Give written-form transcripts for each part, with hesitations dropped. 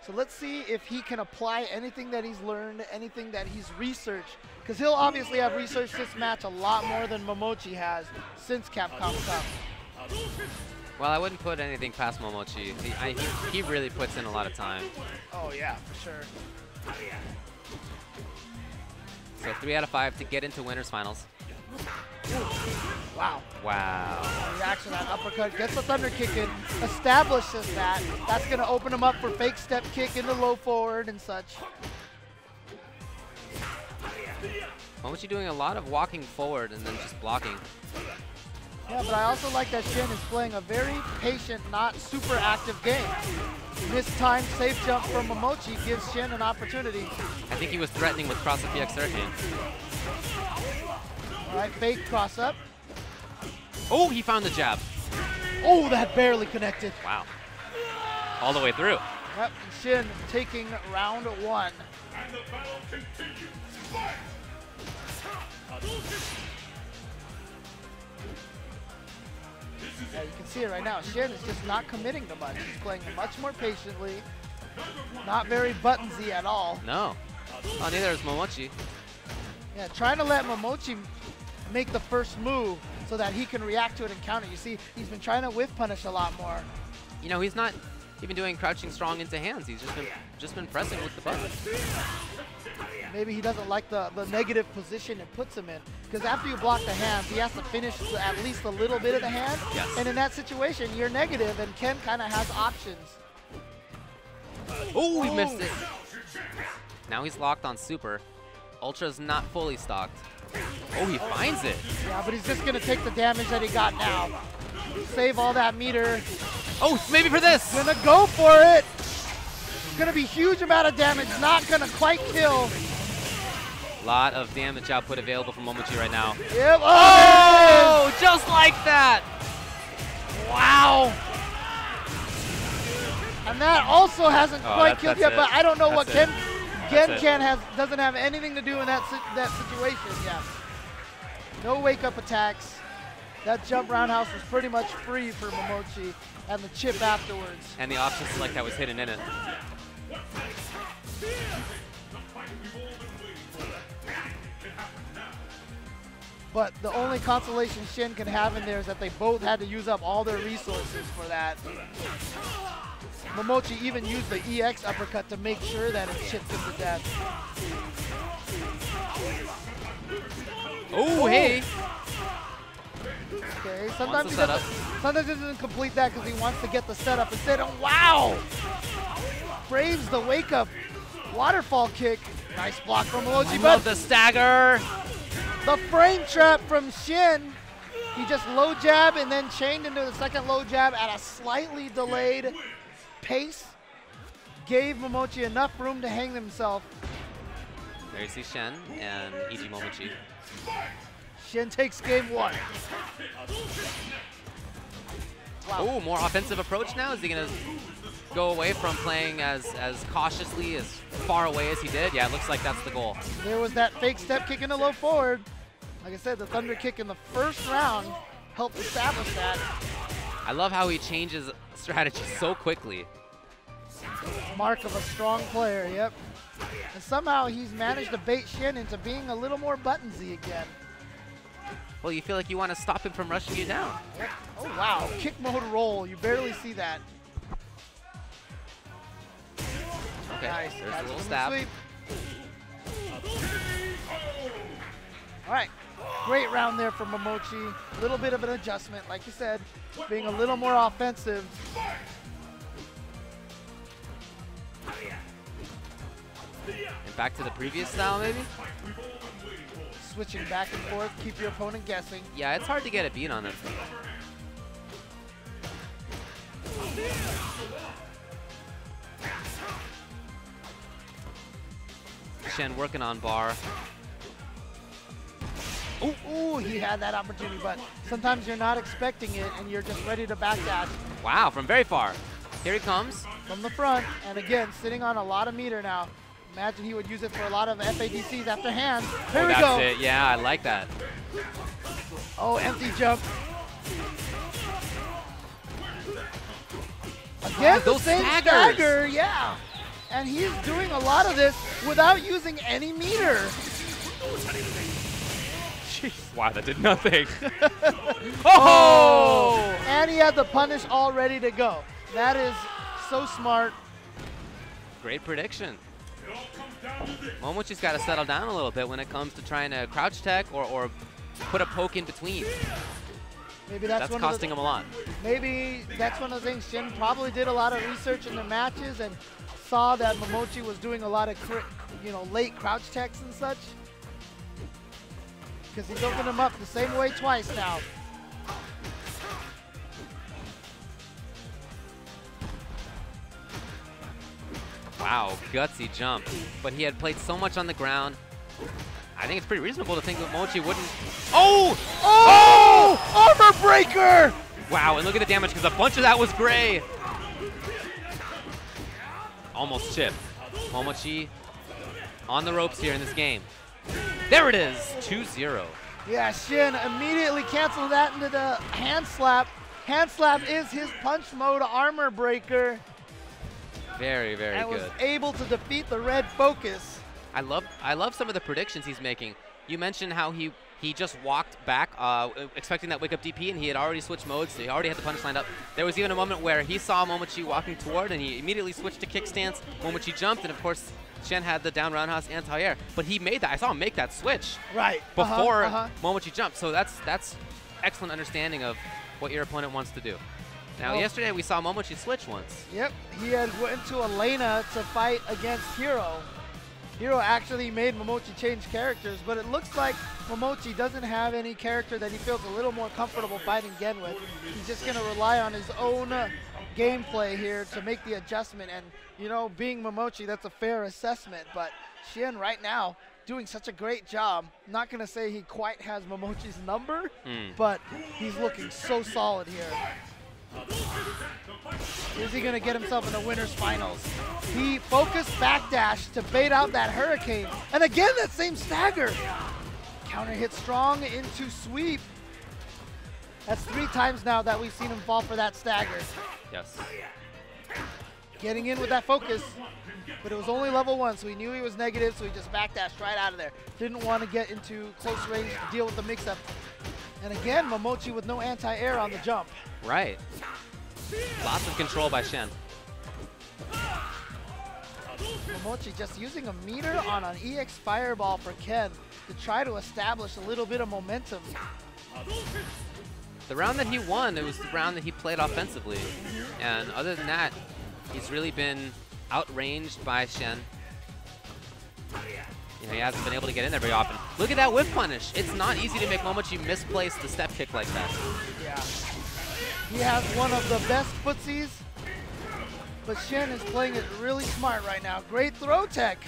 So let's see if he can apply anything that he's learned, anything that he's researched. Because he'll obviously have researched this match a lot more than Momochi has since Capcom Cup. Well, I wouldn't put anything past Momochi. He really puts in a lot of time. Oh yeah, for sure. So 3 out of 5 to get into winners finals. Wow. Wow. Reaction, that uppercut, gets the thunder kick in, establishes that. That's going to open him up for fake step kick into low forward and such. Momochi doing a lot of walking forward and then just blocking. Yeah, but I also like that Xian is playing a very patient, not super active game. This time safe jump from Momochi gives Xian an opportunity. I think he was threatening with cross up PX Hurricane. All right, fake cross up. Oh, he found the jab. Oh, that barely connected. Wow. All the way through. Yep, Xian taking round 1. And the battle continues. Fight! Yeah, you can see it right now. Xian is just not committing to much. He's playing much more patiently. Not very buttonsy at all. No. Oh, neither is Momochi. Yeah, trying to let Momochi make the first move so that he can react to it and counter. You see, he's been trying to whiff punish a lot more. You know, he's not even doing crouching strong into hands. He's just been pressing with the button. Maybe he doesn't like the negative position it puts him in. Because after you block the hands, he has to finish at least a little bit of the hand. Yes. And in that situation, you're negative, and Ken kind of has options. Oh, he missed it. Now he's locked on super. Ultra's not fully stocked. Oh, he finds it. Yeah, but he's just going to take the damage that he got now. Save all that meter. Oh, maybe for this. Gonna go for it. Gonna be huge amount of damage. Not gonna quite kill. Lot of damage output available from Momochi right now. Yep. Oh, just like that. Wow. And that also hasn't quite killed yet, but I don't know what Ken doesn't have anything to do in that situation. Yeah. No wake-up attacks. That jump roundhouse was pretty much free for Momochi, and the chip afterwards. And the option select that was hidden in it. But the only consolation Xian can have in there is that they both had to use up all their resources for that. Momochi even used the EX uppercut to make sure that it chipped him to death. Oh, hey. Okay, sometimes he doesn't complete that because he wants to get the setup instead. And wow! Braves the wake-up waterfall kick. Nice block from Momochi. Love the stagger. The frame trap from Xian. He just low jab and then chained into the second low jab at a slightly delayed pace. Gave Momochi enough room to hang himself. There you see Xian and E.G. Momochi. Xian takes game 1. Wow. Oh, more offensive approach now? Is he going to go away from playing as cautiously, as far away as he did? Yeah, it looks like that's the goal. There was that fake step kick into low forward. Like I said, the thunder kick in the first round helped establish that. I love how he changes strategy so quickly. Mark of a strong player, yep. And somehow he's managed to bait Xian into being a little more buttonsy again. Well, you feel like you want to stop him from rushing you down. Yep. Oh, wow. Kick mode roll. You barely see that. Okay, Nice. there's a little stab. Sweep. All right. Great round there for Momochi. A little bit of an adjustment, like you said, being a little more offensive. And back to the previous style, maybe? Switching back and forth, keep your opponent guessing. Yeah, it's hard to get a beat on him. Xian working on bar. Ooh, he had that opportunity, but sometimes you're not expecting it and you're just ready to backdash. Wow, from very far. Here he comes. From the front, and again, sitting on a lot of meter now. Imagine he would use it for a lot of FADCs after hands. Here we go. That's it. Yeah, I like that. Oh, empty jump. Again, the same stagger, yeah. And he's doing a lot of this without using any meter. Jeez. Wow, that did nothing. Oh! And he had the punish all ready to go. That is so smart. Great prediction. Momochi's got to settle down a little bit when it comes to trying to crouch tech or put a poke in between. Maybe that's costing him a lot. Maybe that's one of the things. Xian probably did a lot of research in the matches and saw that Momochi was doing a lot of late crouch techs and such. Because he's opened him up the same way twice now. Wow, gutsy jump. But he had played so much on the ground. I think it's pretty reasonable to think that Momochi wouldn't. Oh! Oh! Armor breaker! Wow, and look at the damage because a bunch of that was gray. Almost chipped. Momochi on the ropes here in this game. There it is, 2-0. Yeah, Xian immediately canceled that into the hand slap. Hand slap is his punch mode armor breaker. Very, very good. And was able to defeat the red focus. I love some of the predictions he's making. You mentioned how he just walked back expecting that wake-up DP, and he had already switched modes, so he already had the punch lined up. There was even a moment where he saw Momochi walking toward, and he immediately switched to kick stance. Momochi jumped, and of course, Xian had the down roundhouse anti-air. But he made that. I saw him make that switch before Momochi jumped. So that's excellent understanding of what your opponent wants to do. Now, yesterday we saw Momochi switch once. Yep, he had went to Elena to fight against Hiro. Hiro actually made Momochi change characters, but it looks like Momochi doesn't have any character that he feels a little more comfortable fighting Gen with. He's just going to rely on his own gameplay here to make the adjustment. And, you know, being Momochi, that's a fair assessment. But Xian right now doing such a great job. Not going to say he quite has Momochi's number, but he's looking so solid here. Is he going to get himself in the winner's finals? He focused backdash to bait out that hurricane. And again, that same stagger. Counter hit strong into sweep. That's 3 times now that we've seen him fall for that stagger. Yes. Getting in with that focus, but it was only level 1, so he knew he was negative, so he just backdashed right out of there. Didn't want to get into close range to deal with the mix-up. And again, Momochi with no anti-air on the jump. Right. Lots of control by Xian. Momochi just using a meter on an EX Fireball for Ken to try to establish a little bit of momentum. The round that he won, it was the round that he played offensively. And other than that, he's really been outranged by Xian. You know, he hasn't been able to get in there very often. Look at that whip punish. It's not easy to make Momochi misplace the step kick like that. Yeah. He has one of the best footsies, but Xian is playing it really smart right now. Great throw tech.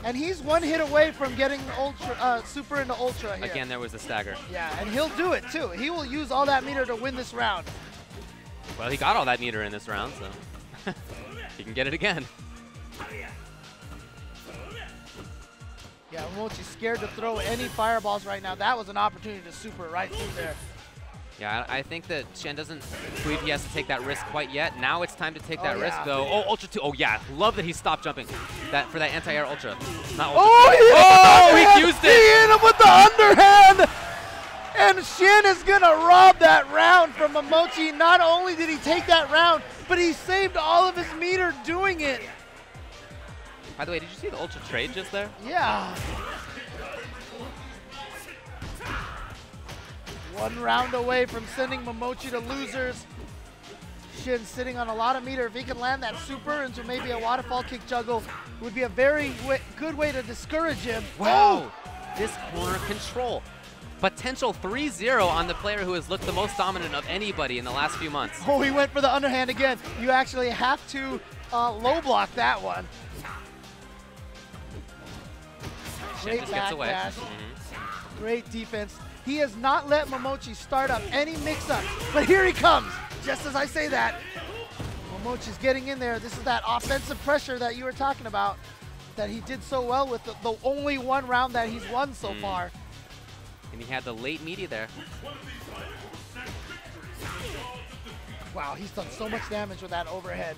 And he's 1 hit away from getting ultra, super into ultra here. Again, there was a stagger. Yeah, and he'll do it too. He will use all that meter to win this round. Well, he got all that meter in this round, so he can get it again. Yeah, Momochi's scared to throw any fireballs right now. That was an opportunity to super right through there. Yeah, I think that Xian doesn't believe he has to take that risk quite yet. Now it's time to take that risk, though. Oh, Ultra 2. Oh, yeah. Love that he stopped jumping for that anti-air Ultra. Not Ultra. He used it. He hit him with the underhand. And Xian is going to rob that round from Momochi. Not only did he take that round, but he saved all of his meter doing it. By the way, did you see the Ultra trade just there? Yeah. 1 round away from sending Momochi to losers. Xian sitting on a lot of meter. If he can land that super into maybe a waterfall kick juggle, it would be a very good way to discourage him. Wow. This corner control. Potential 3-0 on the player who has looked the most dominant of anybody in the last few months. Oh, he went for the underhand again. You actually have to low block that one. Great backdash. Great defense. He has not let Momochi start up any mix-ups, but here he comes. Just as I say that, Momochi's getting in there. This is that offensive pressure that you were talking about that he did so well with the only 1 round that he's won so far. And he had the late media there. Wow, he's done so much damage with that overhead.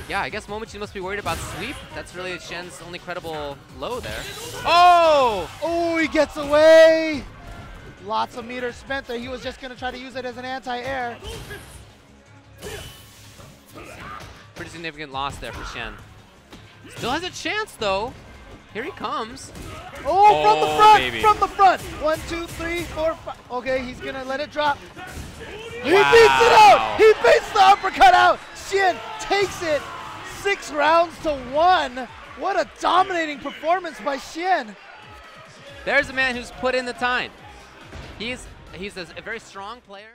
Yeah, I guess Momochi must be worried about sweep. That's really Xian's only credible low there. Oh! Oh, he gets away. Lots of meters spent there. He was just going to try to use it as an anti-air. Pretty significant loss there for Xian. Still has a chance, though. Here he comes. Oh, from the front, baby. from the front. 1, 2, 3, 4, 5. Okay, he's going to let it drop. He Wow. beats it out. He beats the uppercut out. Xian takes it 6 rounds to 1. What a dominating performance by Xian. There's a man who's put in the time. He's a very strong player.